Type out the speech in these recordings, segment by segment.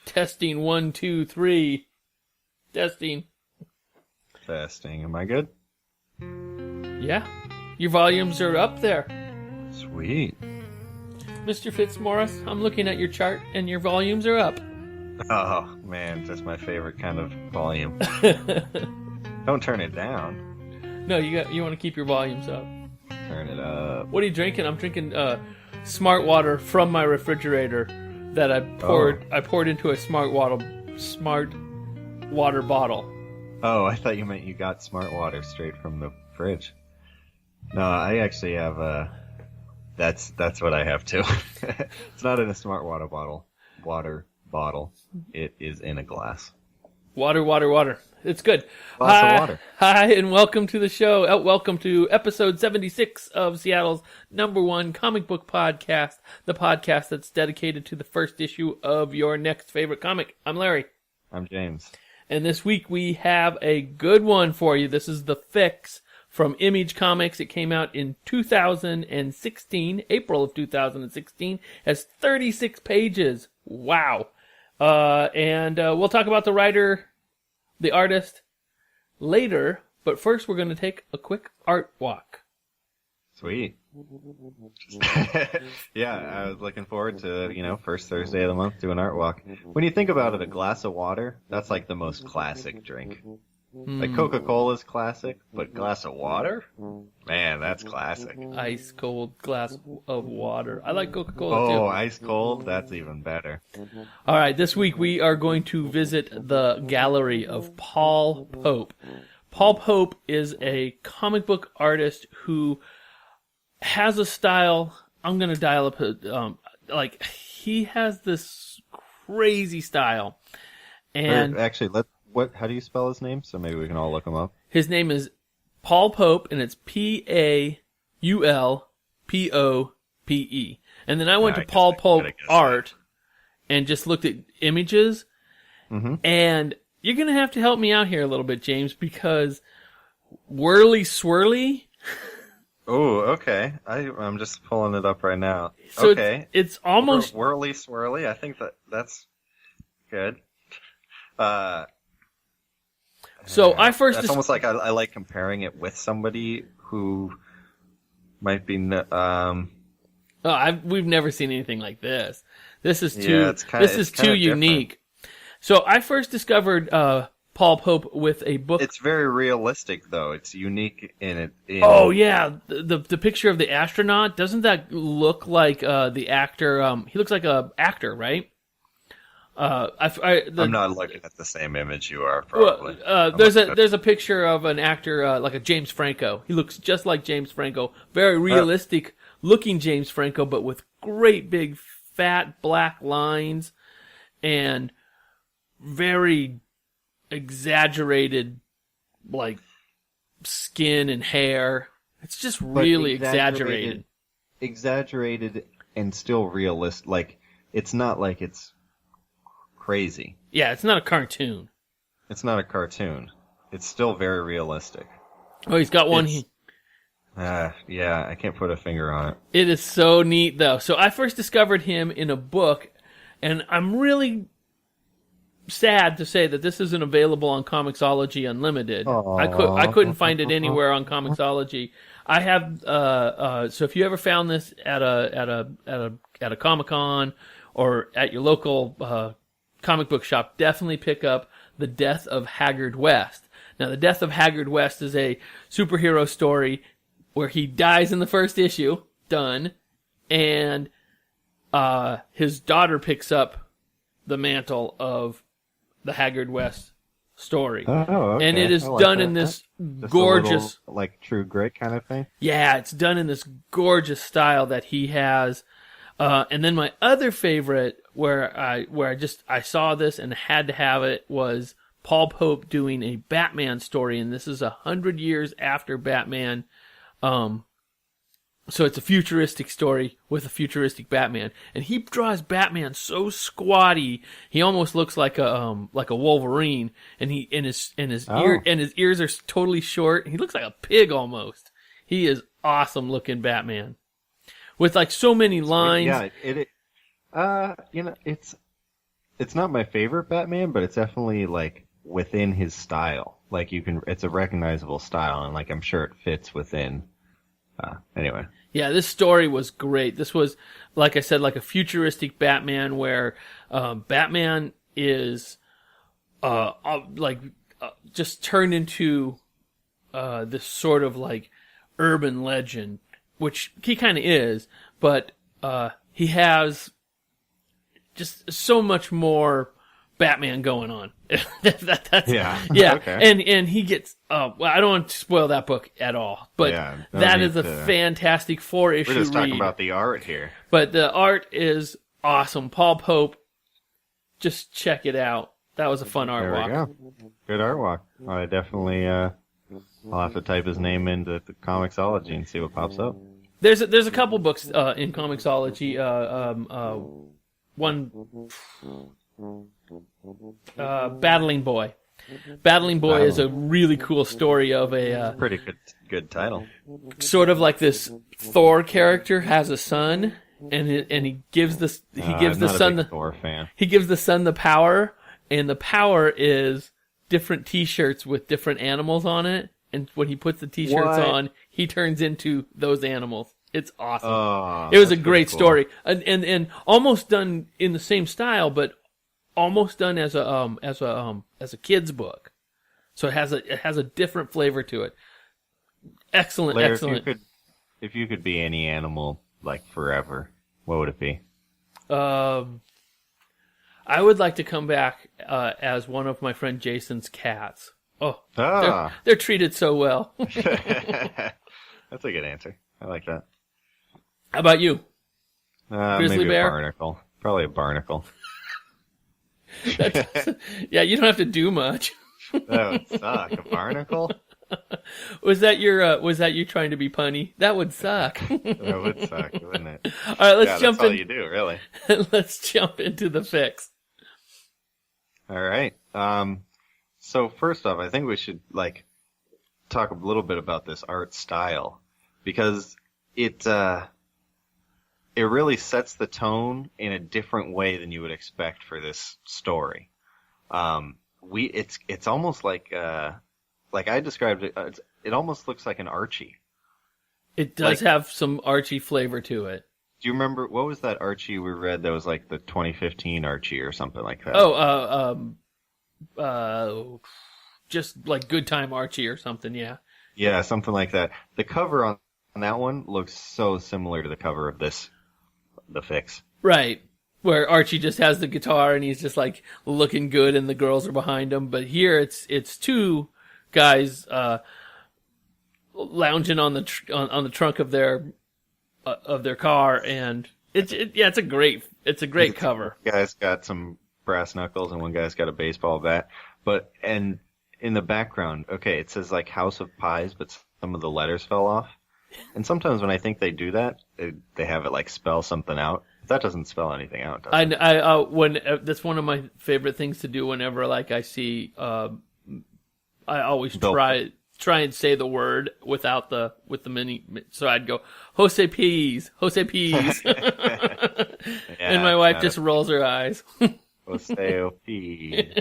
Testing 1, 2, 3. Testing. Am I good? Yeah. Your volumes are up there. Sweet. Mr. Fitzmaurice, I'm looking at your chart and your volumes are up. Oh, man, that's my favorite kind of volume. Don't turn it down. No, you want to keep your volumes up. Turn it up. What are you drinking? I'm drinking smart water from my refrigerator that I poured into a smart water bottle. Oh, I thought you meant you got smart water straight from the fridge. No, I actually have that's what I have too. It's not in a smart water bottle. It is in a glass. Water. It's good. Glass of water. Hi, and welcome to the show. Welcome to episode 76 of Seattle's #1 comic book podcast, the podcast that's dedicated to the first issue of your next favorite comic. I'm Larry. I'm James. And this week we have a good one for you. This is The Fix from Image Comics. It came out in 2016, April of 2016. Has 36 pages. Wow. And we'll talk about the writer, the artist, later. But first we're going to take a quick art walk. Sweet. Yeah, I was looking forward to, first Thursday of the month, do an art walk. When you think about it, a glass of water, that's like the most classic drink. Like Coca-Cola's classic, but glass of water? Man, that's classic. Ice cold glass of water. I like Coca-Cola too. Oh, ice cold? That's even better. All right, this week we are going to visit the gallery of Paul Pope. Paul Pope is a comic book artist who has a style. I'm going to dial up, he has this crazy style. And actually, how do you spell his name? So maybe we can all look him up. His name is Paul Pope, and it's Paulpope. And then I went to Paul Pope Art and just looked at images. Mm-hmm. And you're going to have to help me out here a little bit, James, because Whirly Swirly. Oh, okay. I'm just pulling it up right now. So okay. It's almost Whirly Swirly. I think that's good. So I first... It's almost like I like comparing it with somebody who might be... we've never seen anything like this. This is too unique. Different. So I first discovered Paul Pope with a book. It's very realistic, though. It's unique in it. Oh yeah, the picture of the astronaut, doesn't that look like the actor? He looks like a actor, right? I'm not looking at the same image you are, probably. There's a picture of an actor like a James Franco. He looks just like James Franco. Very realistic looking James Franco, but with great big fat black lines and very exaggerated like skin and hair. It's just really exaggerated. Exaggerated and still realistic. Like, it's not like it's crazy. Yeah, it's not a cartoon. It's not a cartoon. It's still very realistic. Oh, he's got one. Yeah, I can't put a finger on it. It is so neat, though. So I first discovered him in a book, and I'm really sad to say that this isn't available on Comixology Unlimited. I couldn't find it anywhere on Comixology. I have so if you ever found this at a Comic-Con or at your local comic book shop, definitely pick up The Death of Haggard West. Now, The Death of Haggard West is a superhero story where he dies in the first issue, done, and his daughter picks up the mantle of the Haggard West story. Oh, okay. And it is done in this gorgeous... like True Grit kind of thing? Yeah, it's done in this gorgeous style that he has. And then my other favorite, where I saw this and had to have it, was Paul Pope doing a Batman story, and this is 100 years after Batman. So it's a futuristic story with a futuristic Batman, and he draws Batman so squatty he almost looks like a Wolverine, and his ears are totally short. He looks like a pig almost. He is awesome looking Batman with like so many lines. Yeah, it's not my favorite Batman, but it's definitely like within his style. Like it's a recognizable style, and like I'm sure it fits within. Anyway. Yeah, this story was great. This was, like I said, like a futuristic Batman where Batman is just turned into this sort of like urban legend, which he kind of is, but he has just so much more Batman going on. Yeah. Okay. And he gets. Well, I don't want to spoil that book at all, but that is a fantastic 4-issue read. We're just talking about the art here, but the art is awesome. Paul Pope, just check it out. That was a fun art walk. There we go. Good art walk. I definitely. I'll have to type his name into the Comixology and see what pops up. There's a couple books in Comixology. One. Battling Boy. Battling Boy is a really cool story of a pretty good title. Sort of like this Thor character has a son, and he gives the son Thor fan. He gives the son the power, and the power is different T-shirts with different animals on it. And when he puts the T-shirts on, he turns into those animals. It's awesome. Oh, it was a great story, and almost done in the same style, but almost done as a kid's book. So it has a different flavor to it. Excellent, Later, excellent. If you could be any animal like forever, what would it be? I would like to come back as one of my friend Jason's cats. They're treated so well. That's a good answer. I like that. How about you? Grizzly maybe bear? A barnacle. Probably a barnacle. Yeah, you don't have to do much. That would suck. A barnacle? Was that you trying to be punny? That would suck. That would suck, wouldn't it? All right, let's jump in. That's all you do, really. Let's jump into the fix. All right. So first off, I think we should talk a little bit about this art style, because it really sets the tone in a different way than you would expect for this story. It's almost like I described it. It almost looks like an Archie. It does have some Archie flavor to it. Do you remember what was that Archie we read that was like the 2015 Archie or something like that? Just like Good Time Archie or something, yeah. Yeah, something like that. The cover on that one looks so similar to the cover of the fix. Right. Where Archie just has the guitar and he's just like looking good and the girls are behind him. But here it's two guys lounging on the trunk of their car, and it's a great cover. One guy's got some brass knuckles and one guy's got a baseball bat. And in the background, okay, it says like House of Pies, but some of the letters fell off. And sometimes when I think they do that, they have it like spell something out. That doesn't spell anything out, does it? That's one of my favorite things to do whenever I see. I always try and say the word with the mini. So I'd go Jose Peas, and my wife just rolls her eyes. Jose Peas.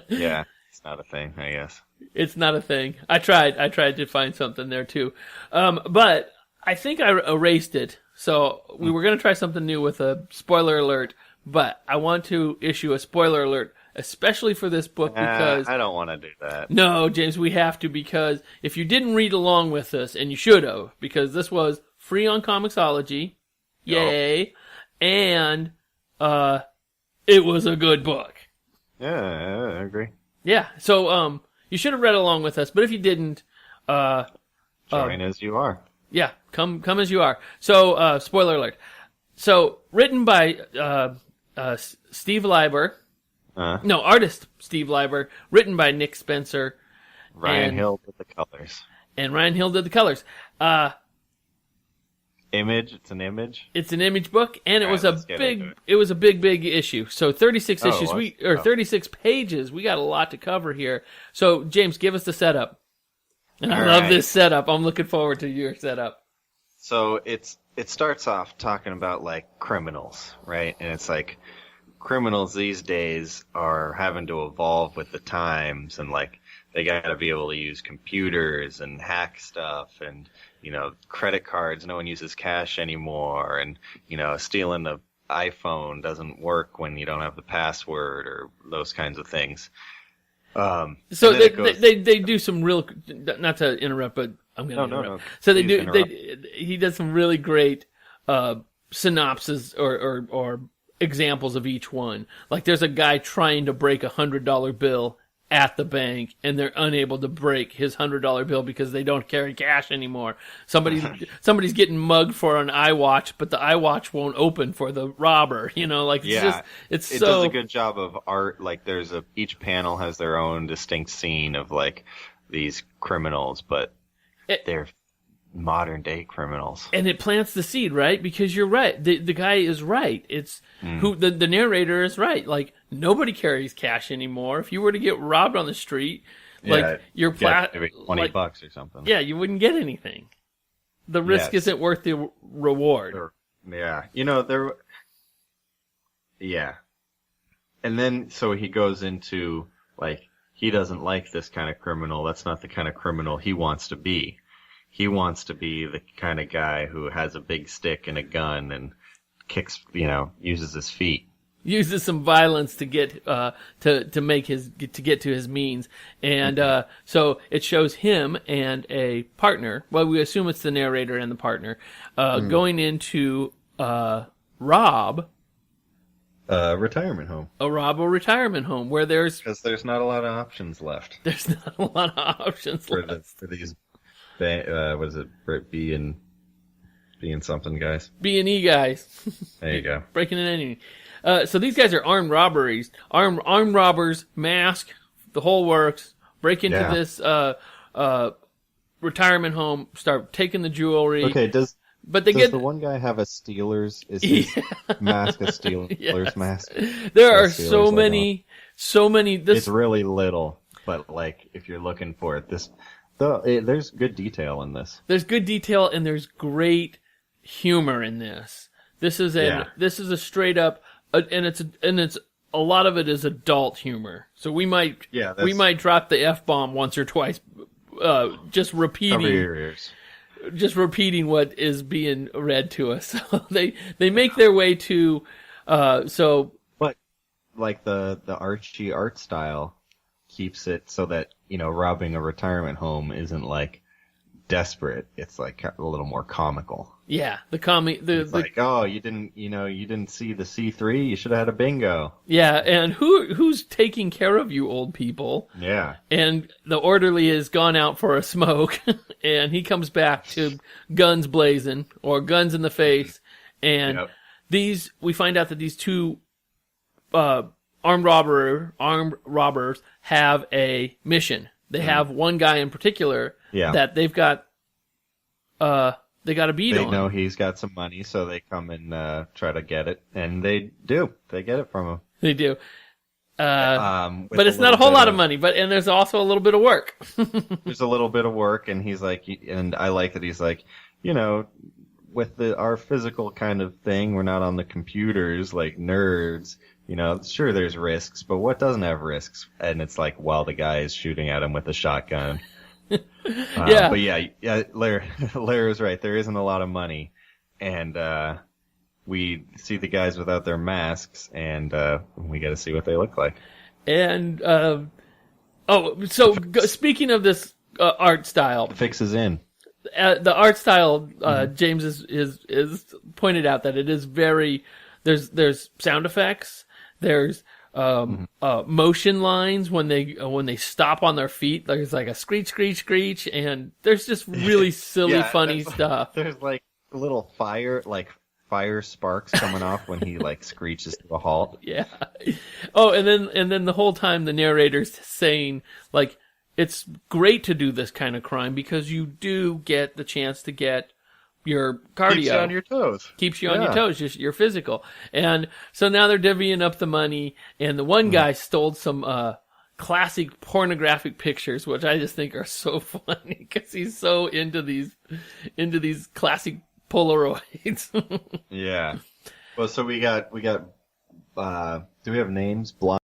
Yeah, it's not a thing, I guess. It's not a thing. I tried to find something there too, but I think I erased it. So we were going to try something new with a spoiler alert, but I want to issue a spoiler alert, especially for this book, because I don't want to do that. No, James, we have to, because if you didn't read along with us, and you should have, because this was free on Comixology, yay, and it was a good book. Yeah, I agree. Yeah, so you should have read along with us, but if you didn't, join as you are. Yeah, come as you are. So, spoiler alert. So, written by Steve Lieber. Artist Steve Lieber. Written by Nick Spencer. Ryan Hill did the colors. And Ryan Hill did the colors. Image. It's an image. It's an image book, and it was a big issue. So 36 issues. 36 pages. We got a lot to cover here. So James, give us the setup. And I love this setup. I'm looking forward to your setup. So it starts off talking about like criminals, right? And it's like criminals these days are having to evolve with the times, and like they got to be able to use computers and hack stuff, and credit cards. No one uses cash anymore, and stealing the iPhone doesn't work when you don't have the password or those kinds of things. So they do some real, not to interrupt, but I'm going to interrupt. No. So he does some really great synopses or examples of each one. Like there's a guy trying to break $100 bill at the bank, and they're unable to break his $100 bill because they don't carry cash anymore. Somebody's getting mugged for an iWatch, but the iWatch won't open for the robber. It does a good job of art. Like each panel has their own distinct scene of like these criminals, but they're modern day criminals. And it plants the seed, right? Because you're right. The guy is right. It's who the narrator is right. Like nobody carries cash anymore. If you were to get robbed on the street, like you're maybe $20 or something. Yeah, you wouldn't get anything. The risk isn't worth the reward. And then so he goes into like he doesn't like this kind of criminal. That's not the kind of criminal he wants to be. He wants to be the kind of guy who has a big stick and a gun and kicks, uses his feet. Uses some violence to get to get to his means, and so it shows him and a partner. Well, we assume it's the narrator and the partner going into rob a retirement home. A retirement home where there's not a lot of options left. There's not a lot of options left for these. What is it? B and something guys. B&E guys. There you go. Breaking and entering. So these guys are armed robbers, mask, the whole works. Break into this retirement home, start taking the jewelry. Okay, does the one guy have a Steelers? Is his mask a Steelers mask? There are so many. It's really little, but like if you're looking for it, there's good detail in this. There's good detail and there's great humor in this. This is a straight up, and it's a lot of it is adult humor. So we might drop the F-bomb once or twice, just repeating. Cover your ears. Just repeating what is being read to us. So they make their way to, but like the Archie art style keeps it so that robbing a retirement home isn't like desperate. It's like a little more comical. Yeah, like, oh, you didn't see the C3. You should have had a bingo. Yeah, and who's taking care of you, old people? Yeah, and the orderly has gone out for a smoke, and he comes back to guns blazing or guns in the face, and we find out that these two armed robbers have a mission. They have one guy in particular that they've got they got a beat on. They know he's got some money, so they come and try to get it, and they do. They get it from him. They do. But it's not a whole lot of money, and there's also a little bit of work. There's a little bit of work, and he's like, and I like that he's like, with our physical kind of thing, we're not on the computers like nerds. Sure, there's risks, but what doesn't have risks? And it's like, while the guy is shooting at him with a shotgun. But Larry was right. There isn't a lot of money, and we see the guys without their masks, and we got to see what they look like. And speaking of this art style, the fix is in. The art style, James is pointed out that it is very. There's sound effects. There's motion lines when they stop on their feet. There's like a screech, screech, screech, and there's just really silly, funny stuff. There's like little fire sparks coming off when he like screeches to a halt. Yeah. Oh, and then the whole time the narrator's saying like it's great to do this kind of crime because you do get the chance to get your cardio. Keeps you on your toes. Keeps you on your toes, just your physical. And so now they're divvying up the money, and the one guy stole some classic pornographic pictures, which I just think are so funny because he's so into these classic Polaroids. Yeah. Well, so we got Do we have names? Blind